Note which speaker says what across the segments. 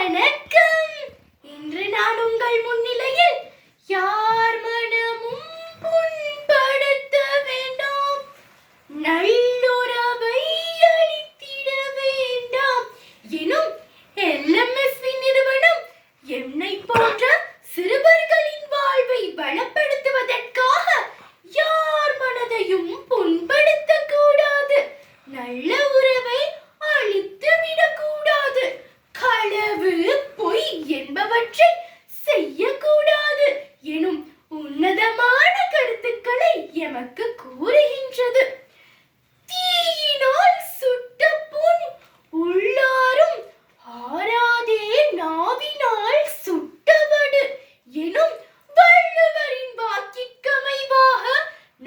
Speaker 1: வணக்கம். இன்று நான் உங்கள் முன்னிலையில் யார் மனமும் புண்படுத்த வேண்டாம், நல்லுறவை அளித்திட வேண்டாம் எனும் LMSV நிறுவனம் என்னை போன்ற சிறுவர்களின் வாழ்வை பலப்படுத்துவதற்காக யார் மனதையும் புண்படுத்த கூடாது, நல்ல உறவை அழித்து விடக்கூடாது, களவு பொய் என்பவற்றை செய்யக்கூடாது எனும் உன்னதமான கருத்துக்களை எமக்கு கூறுகின்றது. தீயினால் சுட்ட புண் உள்ளாரும் ஆறாதே நாவினால் சுட்டவடு எனும் வள்ளுவரின் வாக்கிற்கமைவாக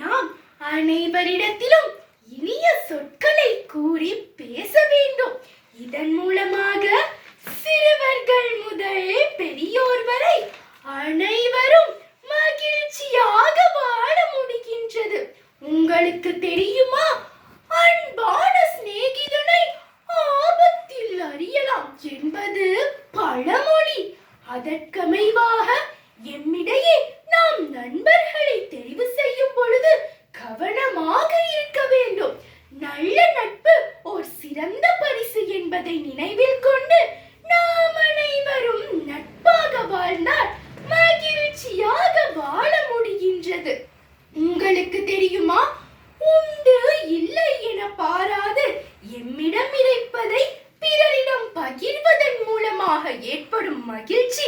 Speaker 1: நாம் அனைவரிடத்திலும் இனிய சொற்களை கூறி பேச வேண்டும். இதன் மூலமாக சிறுவர்கள் முதல் பெரியோர் வரை அனைவரும் மகிழ்ச்சியாக வாழ முடிகின்றது. உங்களுக்கு தெரியுமா, அன்பான சிநேகிதனை ஆபத்தில் அறியலாம் என்பது பழமொழி. அதற்கமைவாக எம்மிடையே நாம் நண்பர்களை தெரிவு செய்யும் பொழுது கவனமாக இருக்க வேண்டும். நல்ல நட்பு ஓர் சிறந்த பரிசு என்பதை நினைவில் கொண்டு நாம் அனைவரும் நட்பாக வாழ்ந்தால் மகிழ்ச்சியாக வாழ முடிகின்றது. உங்களுக்கு தெரியுமா, உண்டு இல்லை என பாராது எம்மிடம் இருப்பதை பிறரிடம் பகிர்வதன் மூலமாக ஏற்படும் மகிழ்ச்சி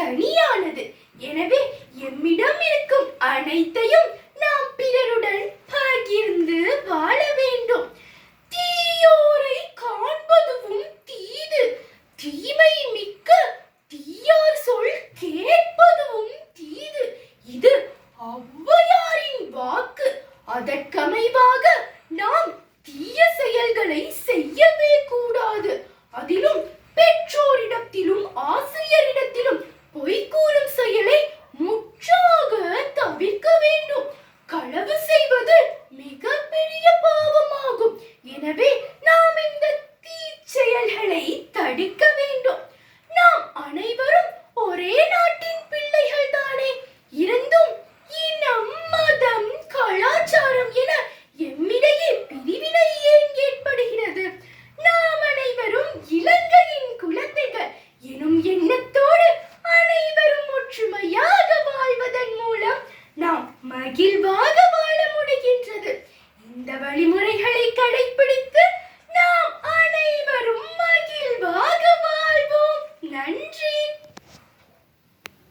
Speaker 1: தனியானது. எனவே எம்மிடம் இருக்கும் அனைத்தையும் நாம் பிறருடன் பகிர்ந்து வாழ வேண்டும். தீயோரை காண்பதுவும் தீது, தீமை மிக்க தீயார் சொல் கேட்பதும் தீது. இது ஔவையாரின் வாக்கு. அதற்கமைவாக நாம் தீய செயல்களை செய்யவே கூடாது. அதிலும் பெற்றோரிடத்திலும் ஆசிரியரிடத்திலும் பொய் கூறும் செயலை முற்றாக தவிர்க்க வேண்டும். களவு செய்வது மிகப்பெரிய பாவமாகும். எனவே நாம் இந்த தீச்செயல்களை தடுக்க